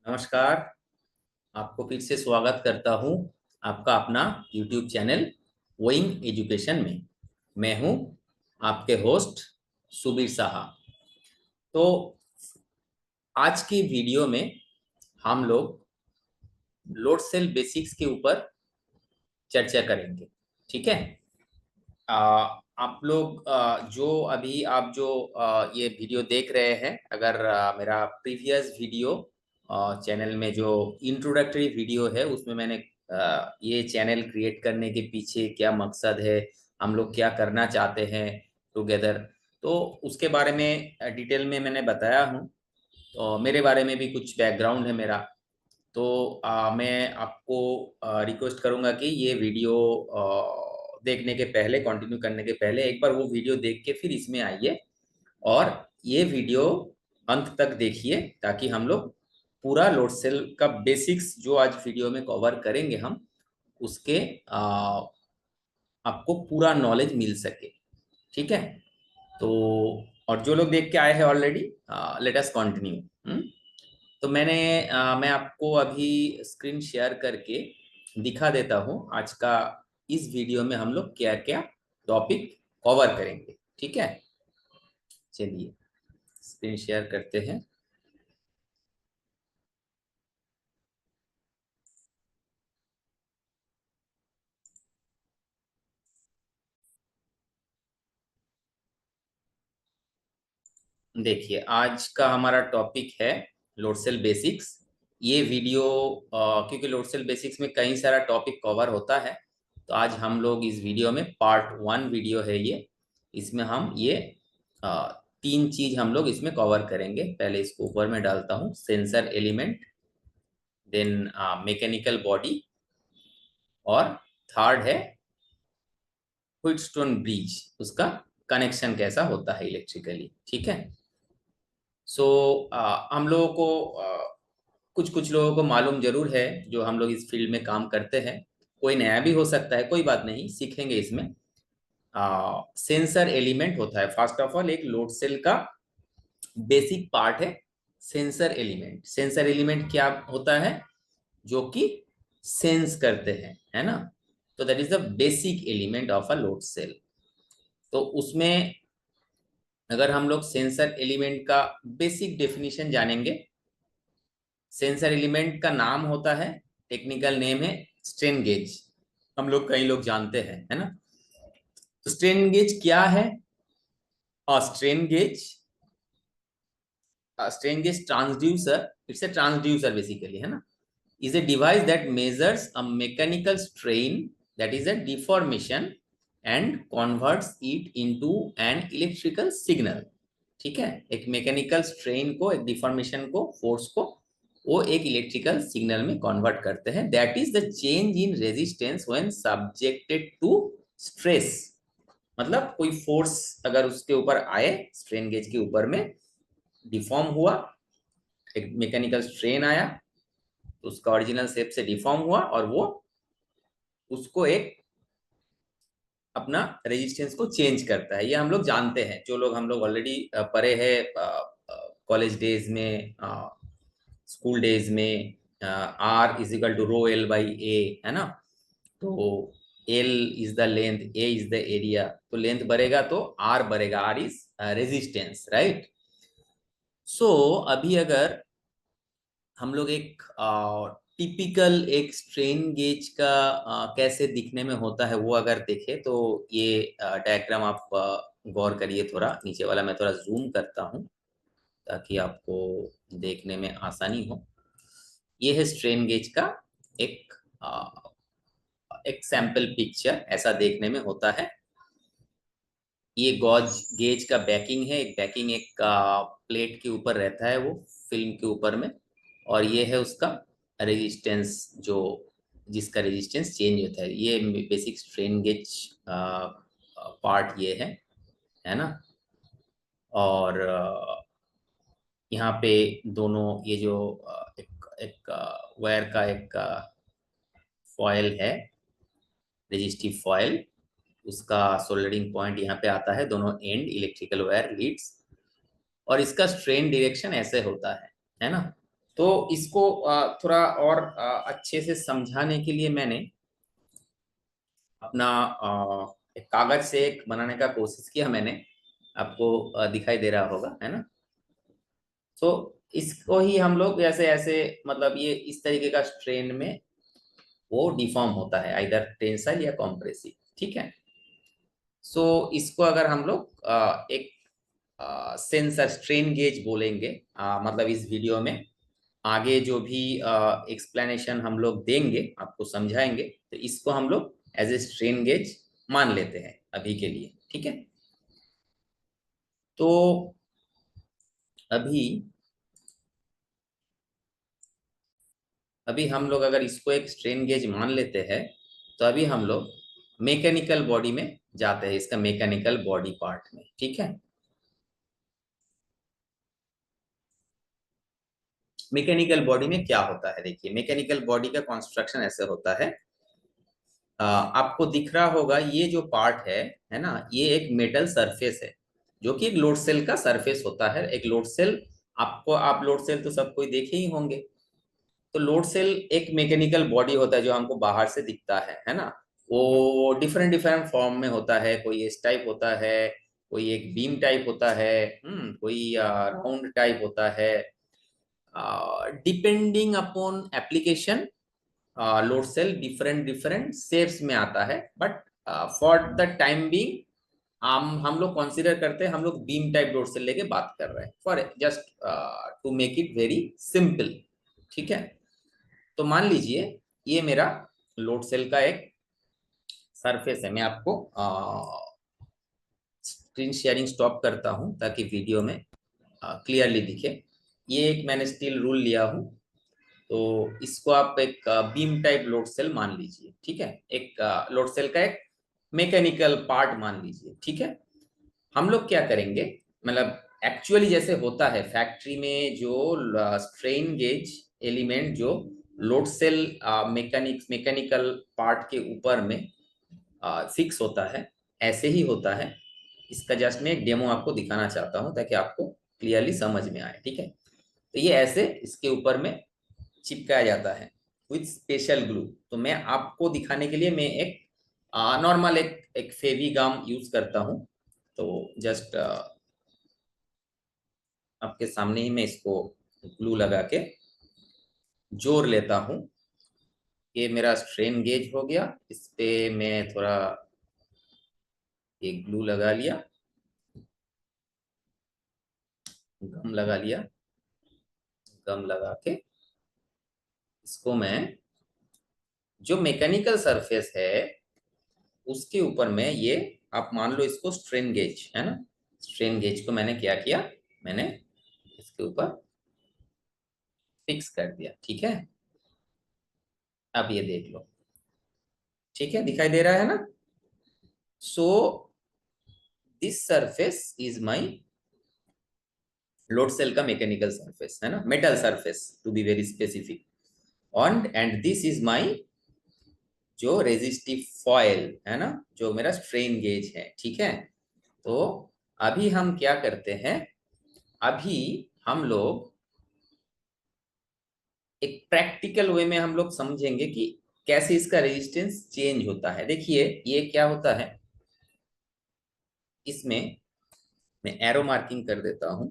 नमस्कार। आपको फिर से स्वागत करता हूं आपका अपना YouTube चैनल वोइंग एजुकेशन में। मैं हूं आपके होस्ट सुबीर साहा। तो आज की वीडियो में हम लोग लोड सेल बेसिक्स के ऊपर चर्चा करेंगे। ठीक है। आप लोग जो अभी आप जो ये वीडियो देख रहे हैं, अगर मेरा प्रीवियस वीडियो चैनल में जो इंट्रोडक्टरी वीडियो है उसमें मैंने ये चैनल क्रिएट करने के पीछे क्या मकसद है, हम लोग क्या करना चाहते हैं टुगेदर, तो उसके बारे में डिटेल में मैंने बताया हूँ। तो मेरे बारे में भी कुछ बैकग्राउंड है मेरा। तो मैं आपको रिक्वेस्ट करूंगा कि ये वीडियो देखने के पहले, कंटिन्यू करने के पहले एक बार वो वीडियो देख के फिर इसमें आइए और ये वीडियो अंत तक देखिए, ताकि हम लोग पूरा लोड सेल का बेसिक्स जो आज वीडियो में कवर करेंगे हम उसके आपको पूरा नॉलेज मिल सके। ठीक है। तो और जो लोग देख के आए हैं ऑलरेडी, लेट अस कंटिन्यू। तो मैं आपको अभी स्क्रीन शेयर करके दिखा देता हूँ आज का इस वीडियो में हम लोग क्या क्या टॉपिक कवर करेंगे। ठीक है, चलिए स्क्रीन शेयर करते हैं। देखिए आज का हमारा टॉपिक है लोड सेल बेसिक्स। ये वीडियो क्योंकि लोड सेल बेसिक्स में कई सारा टॉपिक कवर होता है, तो आज हम लोग इस वीडियो में पार्ट 1 वीडियो है ये। इसमें हम ये अ, 3 चीज हम लोग इसमें कवर करेंगे। पहले इसको ऊपर में डालता हूँ, sensor element, then mechanical body, और थर्ड है व्हीटस्टोन ब्रिज, उसका कनेक्शन कैसा होता है इलेक्ट्रिकली। ठीक है। सो हम लोगों को कुछ कुछ लोगों को मालूम जरूर है जो हम लोग इस फील्ड में काम करते हैं। कोई नया भी हो सकता है, कोई बात नहीं, सीखेंगे इसमें। सेंसर एलिमेंट होता है फर्स्ट ऑफ ऑल, एक लोड सेल का बेसिक पार्ट है सेंसर एलिमेंट। सेंसर एलिमेंट क्या होता है? जो कि सेंस करते हैं, है ना। तो that is the basic element of a load cell. तो उसमें अगर हम लोग सेंसर एलिमेंट का बेसिक डेफिनेशन जानेंगे, सेंसर एलिमेंट का नाम होता है, टेक्निकल नेम है स्ट्रेन गेज। हम लोग कई लोग जानते हैं, है ना। तो स्ट्रेन गेज क्या है? और strain gauge transducer, it's a transducer basically, है ना, is a device that measures a mechanical strain, that is a deformation, and converts it into an electrical signal। ठीक है। एक मैकेनिकल स्ट्रेन को, एक डिफॉर्मेशन को, फोर्स को वो एक इलेक्ट्रिकल सिग्नल में कन्वर्ट करते हैं। That is the change in resistance when subjected to stress. मतलब कोई फोर्स अगर उसके ऊपर आए, स्ट्रेन गेज के ऊपर में डिफॉर्म हुआ, एक मैकेनिकल स्ट्रेन आया, तो उसका ओरिजिनल शेप से डिफॉर्म हुआ और वो उसको एक अपना रेजिस्टेंस को चेंज करता है। ये हम लोग जानते हैं, जो लोग हम लोग ऑलरेडी पढ़े हैं कॉलेज डेज में, स्कूल डेज में। R is equal to rho L by A, है ना। तो L is the length, A is the area, तो लेंथ बढ़ेगा तो आर बढ़ेगा, R is resistance, right. So अभी अगर हम लोग एक टिपिकल एक स्ट्रेन गेज का कैसे दिखने में होता है वो अगर देखें, तो ये डायग्राम आप गौर करिए। थोड़ा नीचे वाला मैं थोड़ा जूम करता हूँ ताकि आपको देखने में आसानी हो। ये है स्ट्रेन गेज का एक एक सैंपल पिक्चर, ऐसा देखने में होता है। ये गॉज गेज का बैकिंग है, एक बैकिंग एक प्लेट के ऊपर रहता है, वो फिल्म के ऊपर में, और ये है उसका रेजिस्टेंस, जो जिसका रेजिस्टेंस चेंज होता है। ये बेसिक स्ट्रेन गेज पार्ट ये है ना। और यहाँ पे दोनों ये जो एक वायर का एक फॉयल है, रेजिस्टिव फॉयल, उसका सोल्डरिंग पॉइंट यहाँ पे आता है, दोनों एंड इलेक्ट्रिकल वायर लीड्स, और इसका स्ट्रेन डायरेक्शन ऐसे होता है ना। तो इसको थोड़ा और अच्छे से समझाने के लिए मैंने अपना एक कागज से एक बनाने का कोशिश किया मैंने। आपको दिखाई दे रहा होगा, है ना। तो इसको ही हम लोग ऐसे ऐसे, मतलब ये इस तरीके का स्ट्रेन में वो डिफॉर्म होता है, आइदर टेंसाइल या कॉम्प्रेसिव, ठीक है। सो इसको अगर हम लोग एक सेंसर स्ट्रेन गेज बोलेंगे, मतलब इस वीडियो में आगे जो भी एक्सप्लेनेशन हम लोग देंगे, आपको समझाएंगे, तो इसको हम लोग एज ए स्ट्रेन गेज मान लेते हैं अभी के लिए, ठीक है। तो अभी अभी हम लोग अगर इसको एक स्ट्रेन गेज मान लेते हैं, तो अभी हम लोग मैकेनिकल बॉडी में जाते हैं, इसका मैकेनिकल बॉडी पार्ट में, ठीक है। मैकेनिकल बॉडी में क्या होता है, देखिए मैकेनिकल बॉडी का कंस्ट्रक्शन ऐसे होता है। आपको दिख रहा होगा ये जो पार्ट है ना, ये एक मेटल सरफेस है, जो कि एक लोड सेल का सरफेस होता है। एक लोड सेल, आप लोड सेल तो सब कोई देखे ही होंगे। तो लोड सेल एक मैकेनिकल बॉडी होता है जो हमको बाहर से दिखता है ना। वो डिफरेंट डिफरेंट फॉर्म में होता है, कोई एस टाइप होता है, कोई एक बीम टाइप होता है, कोई राउंड टाइप होता है। Depending upon application load cell different different shapes में आता है, but for the time being हम लोग कंसीडर करते हैं, हम लोग बीम टाइप लोड सेल लेके बात कर रहे हैं, for just to make it very simple, ठीक है। तो मान लीजिए ये मेरा लोड सेल का एक सरफेस है। मैं आपको स्क्रीन शेयरिंग स्टॉप करता हूं ताकि वीडियो में क्लियरली दिखे। ये एक मैंने स्टील रूल लिया हूं, तो इसको आप एक बीम टाइप लोड सेल मान लीजिए, ठीक है। एक लोड सेल का एक मैकेनिकल पार्ट मान लीजिए, ठीक है। हम लोग क्या करेंगे, मतलब एक्चुअली जैसे होता है फैक्ट्री में, जो स्ट्रेन गेज एलिमेंट जो लोड सेल मैकेनिकल पार्ट के ऊपर में फिक्स होता है, ऐसे ही होता है। इसका जस्ट मैं एक डेमो आपको दिखाना चाहता हूं ताकि आपको क्लियरली समझ में आए, ठीक है। तो ये ऐसे इसके ऊपर में चिपकाया जाता है विथ स्पेशल ग्लू। तो मैं आपको दिखाने के लिए मैं एक नॉर्मल एक फेविगम यूज करता हूं। तो जस्ट आपके सामने ही मैं इसको ग्लू लगा के जोड़ लेता हूं। ये मेरा स्ट्रेन गेज हो गया, इस पे मैं थोड़ा एक ग्लू लगा लिया, गम लगा लिया। गम लगा के इसको मैं, जो मैकेनिकल सरफेस है उसके ऊपर में, ये आप मान लो इसको स्ट्रेन गेज है ना, स्ट्रेन गेज को मैंने क्या किया, मैंने इसके ऊपर फिक्स कर दिया, ठीक है। अब ये देख लो, ठीक है, दिखाई दे रहा है ना। So this surface is my load cell का मैकेनिकल सरफेस, है ना, metal surface to be very specific. On and this is my जो रेजिस्टिव फॉयल है ना, जो मेरा स्ट्रेन गेज है, ठीक है। तो अभी हम क्या करते हैं, अभी हम लोग एक प्रैक्टिकल वे में हम लोग समझेंगे कि कैसे इसका रेजिस्टेंस चेंज होता है। देखिए ये क्या होता है, इसमें मैं एरो मार्किंग कर देता हूं।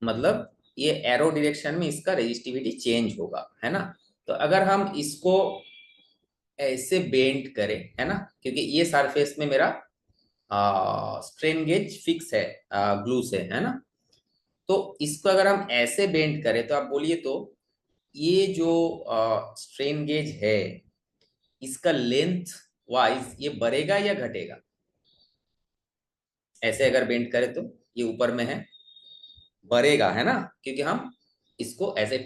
मतलब ये एरो डायरेक्शन में इसका रेजिस्टिविटी चेंज होगा, है ना। तो अगर हम इसको ऐसे बेंड करें, है ना, क्योंकि ये सरफेस में मेरा स्ट्रेन गेज फिक्स है ग्लू से, है ना। तो इसको अगर हम ऐसे बेंड करें तो आप बोलिए, तो ये जो स्ट्रेन गेज है, इसका लेंथ वाइज ये बढ़ेगा या घटेगा। ऐसे अगर बेंड करें तो ये ऊपर में है, बढ़ेगा, है ना, क्योंकि हम इसको ऐसे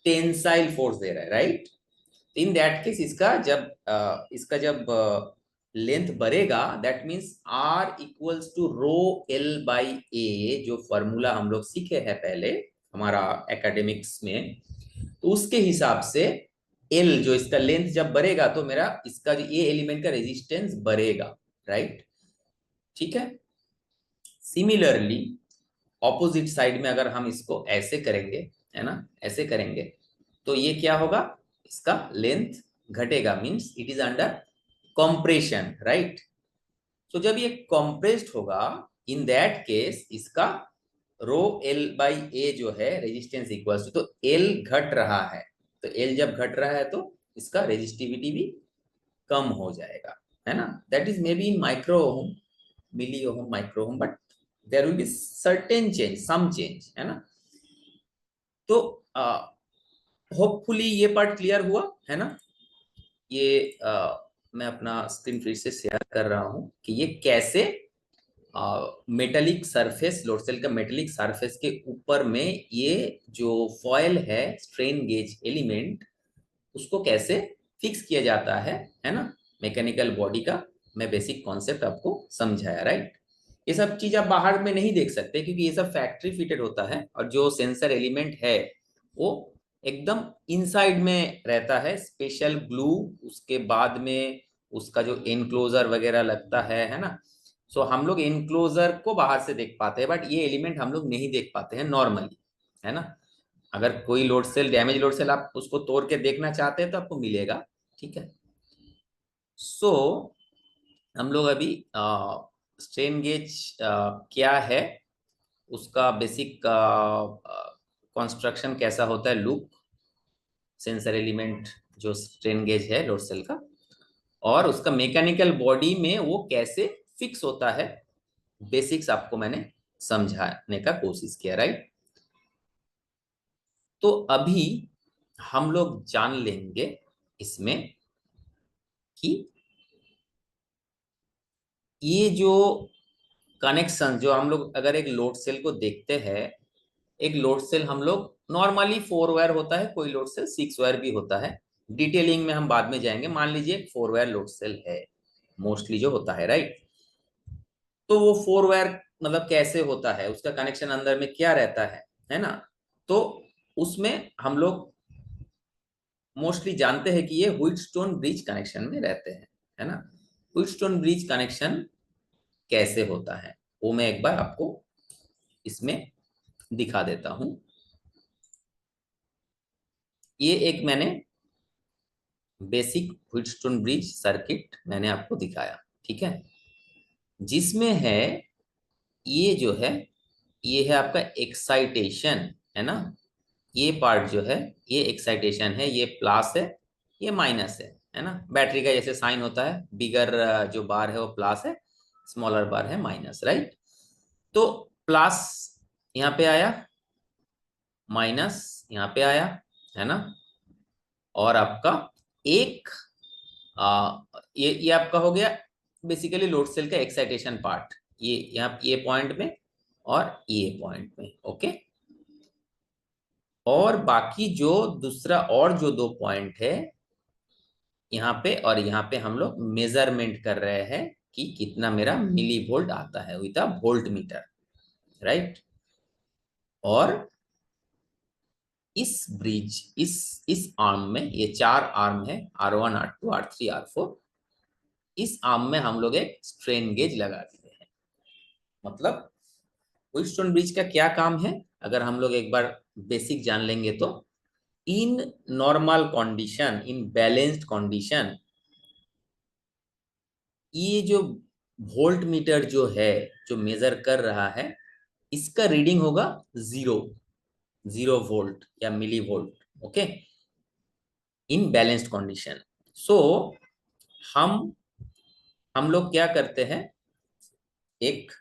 टेंसाइल फोर्स दे रहे हैं, राइट। इन दैट केस इसका जब लेंथ बढ़ेगा, that means R equals to rho L by A, जो फॉर्मूला हम लोग सीखे हैं पहले हमारा एकेडमिक्स में, तो उसके हिसाब से एल जो इसका लेंथ जब बढ़ेगा, तो मेरा इसका जो ये एलिमेंट का रेजिस्टेंस बढ़ेगा, राइट, ठीक है। सिमिलरली ऑपोजिट साइड में अगर हम इसको ऐसे करेंगे, है ना, ऐसे करेंगे, तो ये क्या होगा, इसका लेंथ घटेगा, means it is under compression, right. तो जब ये कॉम्प्रेस्ड होगा, इन दैट केस इसका रो एल बाई ए जो है रेजिस्टेंस इक्वल्स टू, तो एल घट रहा है, तो एल जब घट रहा है तो इसका रेजिस्टिविटी भी कम हो जाएगा, है ना। That is maybe in micro ohm, milli ohm, micro ohm, but there will be certain change, some change, है ना। तो होपफुली ये पार्ट क्लियर हुआ, है ना। ये मैं अपना स्क्रीन फिर से शेयर कर रहा हूं कि ये कैसे मेटेलिक सरफेस, लोड सेल का मेटेलिक सरफेस के ऊपर में ये जो फॉयल है, स्ट्रेन गेज एलिमेंट, उसको कैसे फिक्स किया जाता है ना, मैकेनिकल बॉडी का मैं बेसिक कॉन्सेप्ट आपको समझाया, राइट। ये सब चीज आप बाहर में नहीं देख सकते क्योंकि ये सब फैक्ट्री फिटेड होता है, और जो सेंसर एलिमेंट है वो एकदम इनसाइड में रहता है, स्पेशल ग्लू, उसके बाद में उसका जो एनक्लोजर वगैरह लगता है ना। सो हम लोग एनक्लोजर को बाहर से देख पाते हैं, बट ये एलिमेंट हम लोग नहीं देख पाते हैं नॉर्मली, है ना। अगर कोई load cell, damage load cell, आप उसको तोड़ के देखना चाहते हैं तो आपको मिलेगा, ठीक है। सो हम लोग अभी स्ट्रेन गेज क्या है, उसका बेसिक कंस्ट्रक्शन कैसा होता है, लूप, सेंसर एलिमेंट जो स्ट्रेन गेज है लोड सेल का, और उसका मैकेनिकल बॉडी में वो कैसे फिक्स होता है, बेसिक्स आपको मैंने समझाने का कोशिश किया, राइट। तो अभी हम लोग जान लेंगे इसमें कि ये जो कनेक्शन, जो हम लोग अगर एक लोड सेल को देखते हैं, एक लोड सेल हम लोग नॉर्मली 4 वायर होता है, कोई लोड सेल 6 वायर भी होता है, डिटेलिंग में हम बाद में जाएंगे। मान लीजिए 4 वायर लोड सेल है मोस्टली जो होता है, राइट। तो वो 4 वायर मतलब कैसे होता है, उसका कनेक्शन अंदर में क्या रहता है ना। तो उसमें हम लोग मोस्टली जानते हैं कि ये व्हीटस्टोन ब्रिज कनेक्शन में रहते हैं, है ना। व्हीटस्टोन ब्रिज कनेक्शन कैसे होता है वो मैं एक बार आपको इसमें दिखा देता हूं। ये एक मैंने बेसिक व्हीटस्टोन ब्रिज सर्किट मैंने आपको दिखाया, ठीक है, जिसमें है ये जो है, ये है आपका एक्साइटेशन, है ना। ये पार्ट जो है ये एक्साइटेशन है, ये प्लस है, ये माइनस है ना। बैटरी का जैसे साइन होता है, बिगर जो बार है वो प्लस है, स्मॉलर बार है माइनस, राइट। तो प्लस यहाँ पे आया, माइनस यहाँ पे आया, है ना। और आपका एक ये आपका हो गया बेसिकली लोड सेल का एक्साइटेशन पार्ट, ये यहाँ ये पॉइंट में और ये पॉइंट में, ओके। और बाकी जो दूसरा और जो 2 पॉइंट है यहाँ पे और यहाँ पे, हम लोग मेजरमेंट कर रहे हैं कि कितना मेरा मिली वोल्ट आता है with a volt meter, right. और इस ब्रिज, इस आर्म में, ये 4 आर्म है, R1 R2 R3 R4, इस आर्म में हम लोग एक स्ट्रेन गेज लगा दिए हैं। मतलब व्हीटस्टोन ब्रिज का क्या काम है, अगर हम लोग एक बार बेसिक जान लेंगे तो, in normal condition, in balanced condition, ये जो वोल्ट मीटर जो है, जो मेजर कर रहा है, इसका रीडिंग होगा 0, 0 वोल्ट या milli volt, okay, in balanced condition. So हम हम लोग क्या करते हैं, एक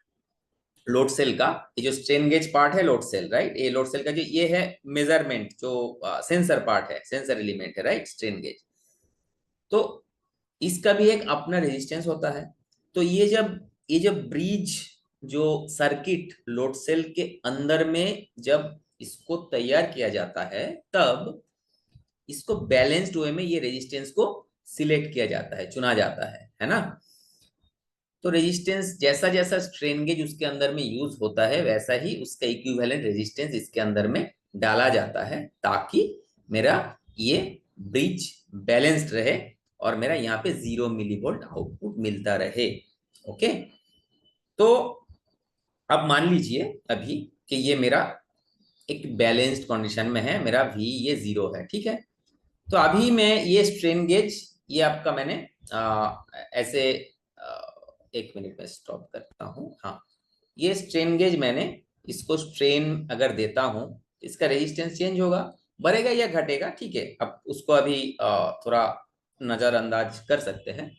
लोड सेल का, ये जो स्ट्रेन गेज पार्ट है लोड सेल, राइट, ये लोड सेल का जो ये है मेजरमेंट, जो सेंसर पार्ट है, सेंसर एलिमेंट है, राइट, स्ट्रेन गेज। तो इसका भी एक अपना रेजिस्टेंस होता है। तो ये जब ब्रिज जो सर्किट लोड सेल के अंदर में जब इसको तैयार किया जाता है, तब इसको बैलेंस्ड वे में ये रेजिस्टेंस को सिलेक्ट किया जाता है, चुना जाता है ना। तो रेजिस्टेंस जैसा जैसा स्ट्रेन गेज उसके अंदर में यूज होता है, वैसा ही उसका इक्विवेलेंट रेजिस्टेंस इसके अंदर में डाला जाता है, ताकि मेरा ये ब्रिज बैलेंस्ड रहे और मेरा यहाँ पे 0 मिली वोल्ट आउटपुट मिलता रहे, ओके। तो अब मान लीजिए अभी कि ये मेरा एक बैलेंस्ड कंडीशन में है, मेरा V ये 0 है, ठीक है। तो अभी मैं ये स्ट्रेन गेज, ये आपका मैंने ऐसे एक मिनट में स्टॉप करता हूँ। हाँ, ये स्ट्रेन गेज मैंने इसको स्ट्रेन अगर देता हूँ, इसका रेजिस्टेंस चेंज होगा, बढ़ेगा या घटेगा, ठीक है। अब उसको अभी थोड़ा नजरअंदाज कर सकते हैं।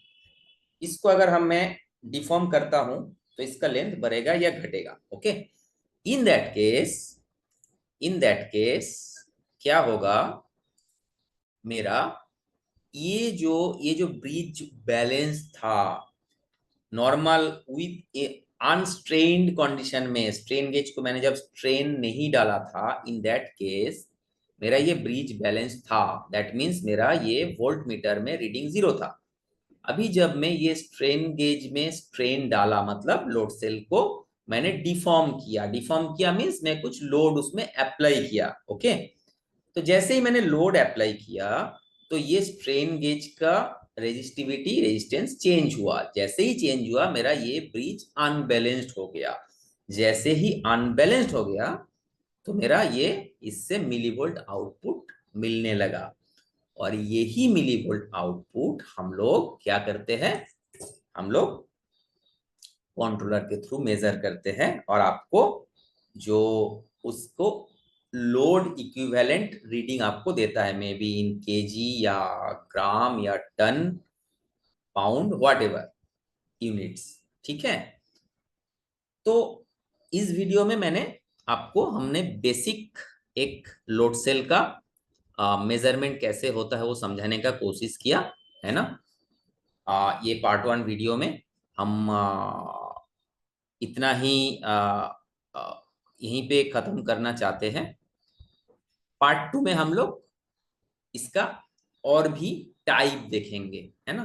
इसको अगर मैं डिफॉर्म करता हूं तो इसका लेंथ बढ़ेगा या घटेगा, okay. In that case, in that case क्या होगा, मेरा ये जो ब्रिज बैलेंस था नॉर्मल विथ ए अनस्ट्रेन्ड कंडीशन में, स्ट्रेन गेज को मैंने जब स्ट्रेन नहीं डाला था, इन दैट केस मेरा ये ब्रिज बैलेंस था। दैट मीन्स मेरा ये वोल्ट मीटर में रीडिंग 0 था। अभी जब मैं ये स्ट्रेन गेज में स्ट्रेन डाला, मतलब लोड सेल को मैंने डिफॉर्म किया, डिफॉर्म किया मीन्स मैं कुछ लोड उसमें अप्लाई किया, ओके। तो जैसे ही मैंने लोड अप्लाई किया तो ये स्ट्रेन गेज का रेजिस्टिविटी रेजिस्टेंस चेंज हुआ। जैसे ही चेंज हुआ मेरा ये ब्रिज अनबैलेंस्ड हो गया। जैसे ही अनबैलेंस्ड हो गया तो मेरा ये इससे मिलीवोल्ट आउटपुट मिलने लगा। और यही मिलीवोल्ट आउटपुट हम लोग क्या करते हैं, हम लोग कंट्रोलर के थ्रू मेजर करते हैं और आपको जो उसको लोड इक्विवेलेंट रीडिंग आपको देता है, मे बी इन केजी या ग्राम या ton, pound, whatever units, ठीक है। तो इस वीडियो में मैंने आपको, हमने बेसिक एक लोड सेल का मेजरमेंट कैसे होता है वो समझाने का कोशिश किया, है ना। ये पार्ट 1 वीडियो में हम इतना ही यहीं पे खत्म करना चाहते हैं। पार्ट 2 में हम लोग इसका और भी टाइप देखेंगे, है ना।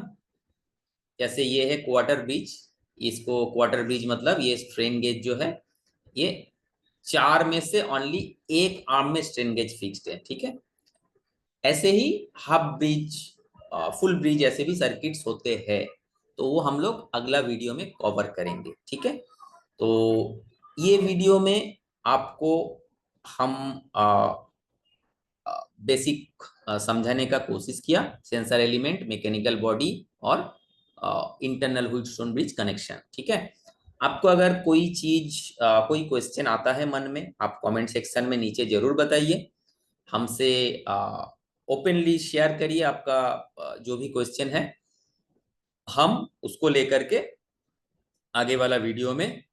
जैसे ये है क्वार्टर ब्रिज, इसको क्वार्टर ब्रिज मतलब ये स्ट्रेन गेज जो है ये 4 में से ओनली एक आर्म में स्ट्रेन गेज फिक्स्ड है, ठीक है। ऐसे ही हाफ ब्रिज, फुल ब्रिज ऐसे भी सर्किट्स होते हैं, तो वो हम लोग अगला वीडियो में कवर करेंगे, ठीक है। तो ये वीडियो में आपको हम बेसिक समझाने का कोशिश किया, सेंसर एलिमेंट, मैकेनिकल बॉडी और इंटरनल व्हीटस्टोन ब्रिज कनेक्शन, ठीक है। आपको अगर कोई चीज कोई क्वेश्चन आता है मन में, आप कमेंट सेक्शन में नीचे जरूर बताइए, हमसे ओपनली शेयर करिए आपका जो भी क्वेश्चन है, हम उसको लेकर के आगे वाला वीडियो में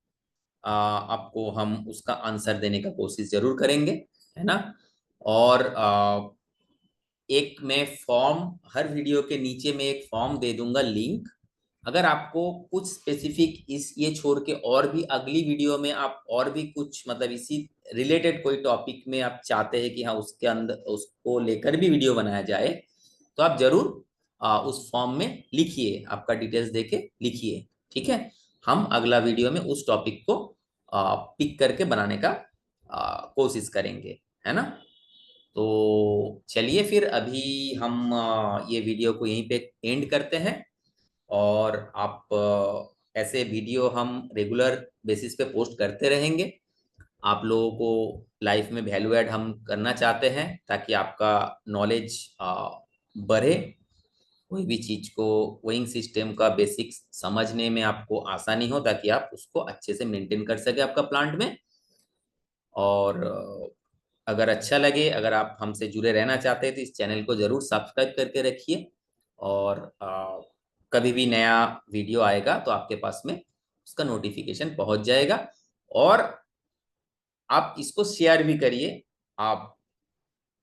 आपको हम उसका आंसर देने का कोशिश जरूर करेंगे, है ना। और एक मैं फॉर्म, हर वीडियो के नीचे में एक फॉर्म दे दूंगा लिंक। अगर आपको कुछ स्पेसिफिक इस ये छोड़ के और भी अगली वीडियो में आप और भी कुछ मतलब इसी रिलेटेड कोई टॉपिक में आप चाहते हैं कि हाँ उसके अंदर उसको लेकर भी वीडियो बनाया जाए, तो आप जरूर उस फॉर्म में लिखिए, आपका डिटेल्स देके लिखिए, ठीक है। हम अगला वीडियो में उस टॉपिक को पिक करके बनाने का कोशिश करेंगे, है ना। तो चलिए फिर अभी हम ये वीडियो को यहीं पे एंड करते हैं। और आप ऐसे वीडियो हम रेगुलर बेसिस पे पोस्ट करते रहेंगे। आप लोगों को लाइफ में वैल्यू ऐड हम करना चाहते हैं ताकि आपका नॉलेज बढ़े, कोई भी चीज को वेइंग सिस्टम का बेसिक्स समझने में आपको आसानी हो, ताकि आप उसको अच्छे से मेंटेन कर सके आपका प्लांट में। और अगर अच्छा लगे, अगर आप हमसे जुड़े रहना चाहते हैं तो इस चैनल को जरूर सब्सक्राइब करके रखिए। और कभी भी नया वीडियो आएगा तो आपके पास में उसका नोटिफिकेशन पहुंच जाएगा। और आप इसको शेयर भी करिए, आप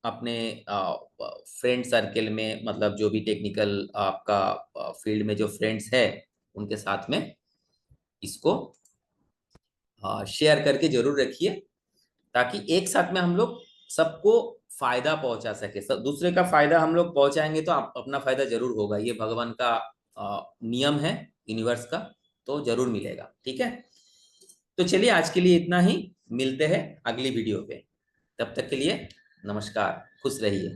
अपने फ्रेंड सर्कल में, मतलब जो भी टेक्निकल आपका फील्ड में जो फ्रेंड्स है उनके साथ में इसको शेयर करके जरूर रखिए, ताकि एक साथ में हम लोग सबको फायदा पहुंचा सके। सब दूसरे का फायदा हम लोग पहुंचाएंगे तो अपना फायदा जरूर होगा, ये भगवान का नियम है यूनिवर्स का, तो जरूर मिलेगा, ठीक है। तो चलिए आज के लिए इतना ही, मिलते हैं अगली वीडियो पे। तब तक के लिए नमस्कार, खुश रहिए।